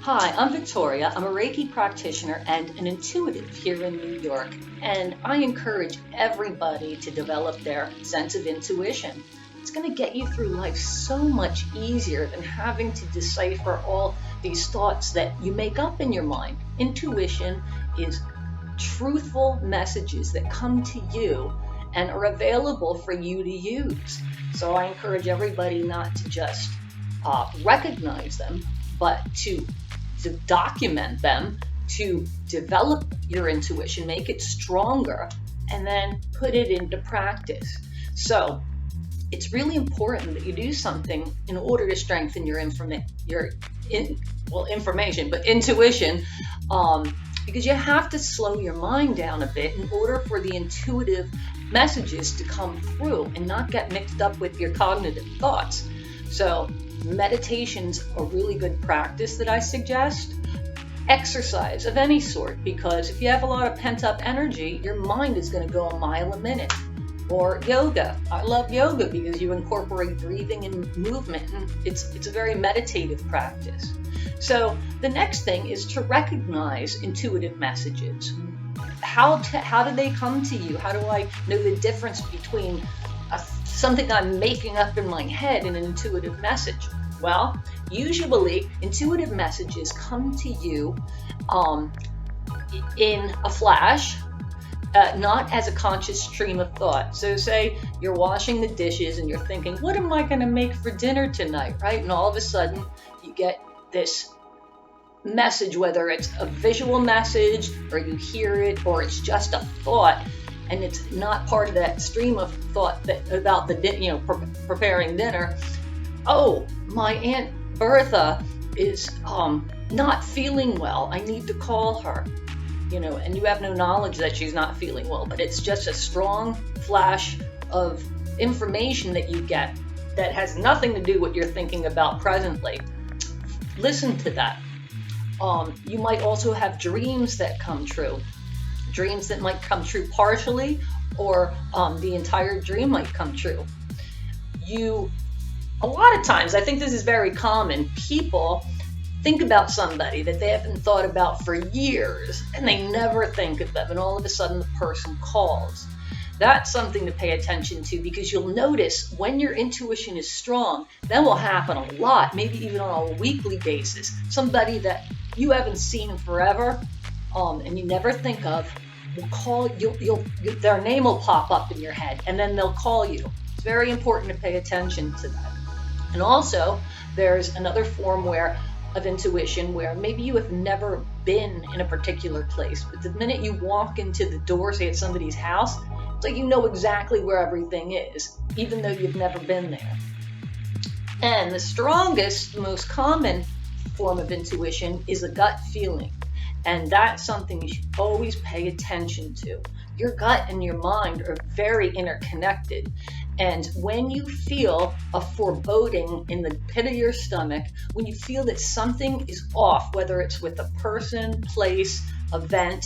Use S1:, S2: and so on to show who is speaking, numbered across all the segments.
S1: Hi, I'm Victoria. I'm a Reiki practitioner and an intuitive here in New York, and I encourage everybody to develop their sense of intuition. It's going to get you through life so much easier than having to decipher all these thoughts that you make up in your mind. Intuition is truthful messages that come to you and are available for you to use. So I encourage everybody not to just recognize them, but to document them, to develop your intuition, make it stronger, and then put it into practice. So it's really important that you do something in order to strengthen your information, but intuition, because you have to slow your mind down a bit in order for the intuitive messages to come through and not get mixed up with your cognitive thoughts. So meditation's a really good practice that I suggest. Exercise of any sort, because if you have a lot of pent-up energy, your mind is going to go a mile a minute. Or yoga. I love yoga because you incorporate breathing and movement, and it's a very meditative practice. So the next thing is to recognize intuitive messages. How do they come to you? How do I know the difference between something I'm making up in my head and an intuitive message? Well, usually intuitive messages come to you in a flash, not as a conscious stream of thought. So say you're washing the dishes and you're thinking, what am I going to make for dinner tonight, right? And all of a sudden you get this message, whether it's a visual message or you hear it or it's just a thought, and it's not part of that stream of thought about preparing dinner. Oh, my Aunt Bertha is not feeling well. I need to call her. And you have no knowledge that she's not feeling well, but it's just a strong flash of information that you get that has nothing to do with what you're thinking about presently. Listen to that. You might also have dreams that come true. Dreams that might come true partially, or the entire dream might come true. A lot of times, I think this is very common, people think about somebody that they haven't thought about for years, and they never think of them, and all of a sudden the person calls. That's something to pay attention to, because you'll notice when your intuition is strong, that will happen a lot, maybe even on a weekly basis. Somebody that you haven't seen in forever, and you never think of, will call you. Their name will pop up in your head, and then they'll call you. It's very important to pay attention to that. And also, there's another form of intuition where maybe you have never been in a particular place, but the minute you walk into the door, say at somebody's house, it's like you know exactly where everything is, even though you've never been there. And the strongest, most common form of intuition is a gut feeling. And that's something you should always pay attention to. Your gut and your mind are very interconnected. And when you feel a foreboding in the pit of your stomach, when you feel that something is off, whether it's with a person, place, event,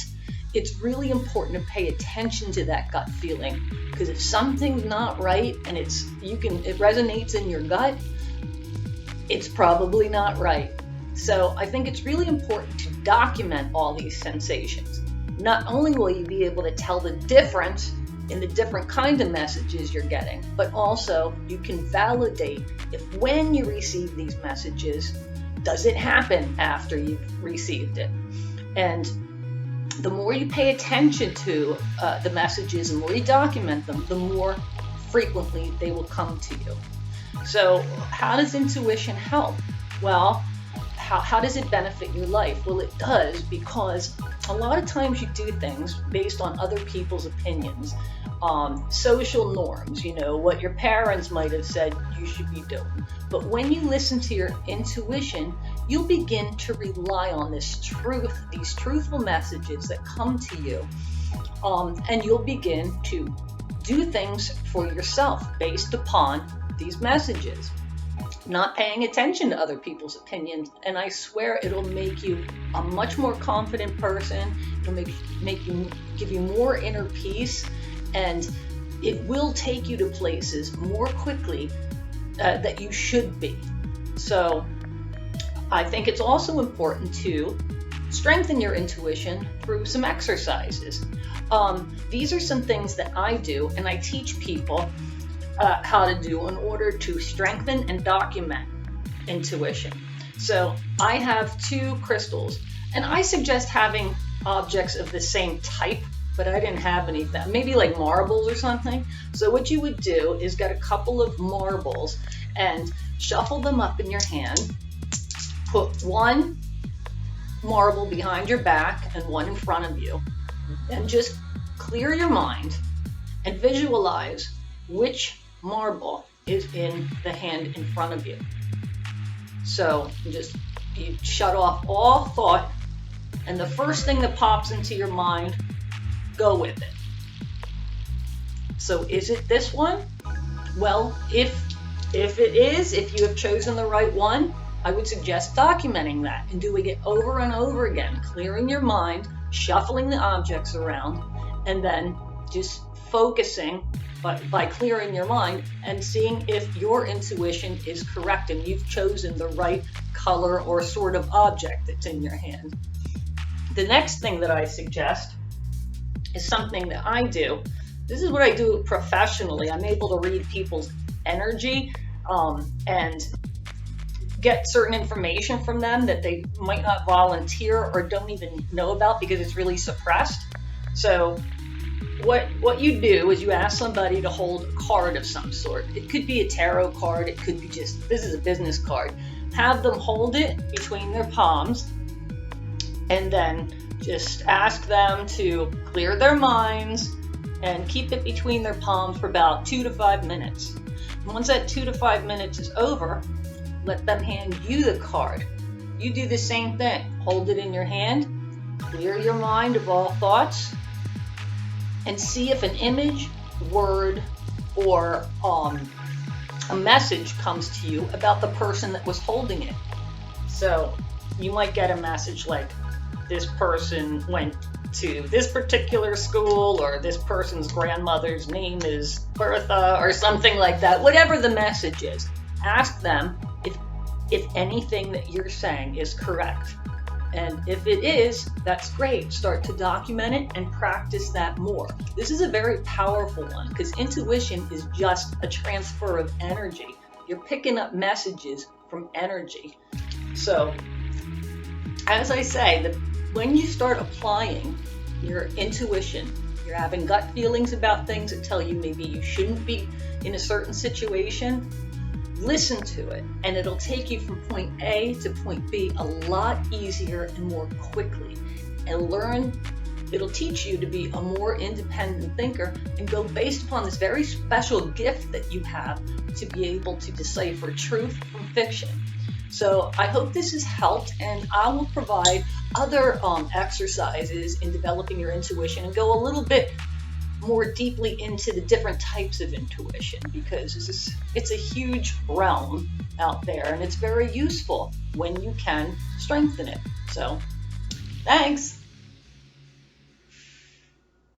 S1: it's really important to pay attention to that gut feeling. Because if something's not right and it resonates in your gut, it's probably not right. So I think it's really important to document all these sensations. Not only will you be able to tell the difference in the different kinds of messages you're getting, but also you can validate if when you receive these messages, does it happen after you've received it? And the more you pay attention to the messages, the more you document them, the more frequently they will come to you. So how does intuition help? Well, how does it benefit your life? Well, it does, because a lot of times you do things based on other people's opinions, social norms, what your parents might have said you should be doing. But when you listen to your intuition, you'll begin to rely on these truthful messages that come to you, and you'll begin to do things for yourself based upon these messages. Not paying attention to other people's opinions, and I swear it'll make you a much more confident person. It'll give you more inner peace, and it will take you to places more quickly that you should be. So I think it's also important to strengthen your intuition through some exercises. These are some things that I do and I teach people how to do in order to strengthen and document intuition. So I have 2 crystals, and I suggest having objects of the same type, but I didn't have any of them. Maybe like marbles or something. So what you would do is get a couple of marbles and shuffle them up in your hand. Put one marble behind your back and one in front of you. And just clear your mind and visualize which marble is in the hand in front of you. So you shut off all thought, and the first thing that pops into your mind, go with it. So is it this one? Well, if it is, if you have chosen the right one, I would suggest documenting that and doing it over and over again, clearing your mind, shuffling the objects around, and then just focusing by clearing your mind and seeing if your intuition is correct and you've chosen the right color or sort of object that's in your hand. The next thing that I suggest is something that I do. This is what I do professionally. I'm able to read people's energy and get certain information from them that they might not volunteer or don't even know about because it's really suppressed. So what you do is you ask somebody to hold a card of some sort. It could be a tarot card. It could be just, this is a business card. Have them hold it between their palms and then just ask them to clear their minds and keep it between their palms for about 2 to 5 minutes. And once that 2 to 5 minutes is over, let them hand you the card. You do the same thing. Hold it in your hand, clear your mind of all thoughts, and see if an image, word, or a message comes to you about the person that was holding it. So you might get a message like, this person went to this particular school, or this person's grandmother's name is Bertha, or something like that. Whatever the message is, ask them if anything that you're saying is correct. And if it is, that's great. Start to document it and practice that more. This is a very powerful one because intuition is just a transfer of energy. You're picking up messages from energy. So, as I say, when you start applying your intuition, you're having gut feelings about things that tell you maybe you shouldn't be in a certain situation, listen to it, and it'll take you from point A to point B a lot easier and more quickly. And it'll teach you to be a more independent thinker and go based upon this very special gift that you have to be able to decipher truth from fiction. So I hope this has helped, and I will provide other exercises in developing your intuition and go a little bit more deeply into the different types of intuition, because it's a huge realm out there and it's very useful when you can strengthen it. So, thanks.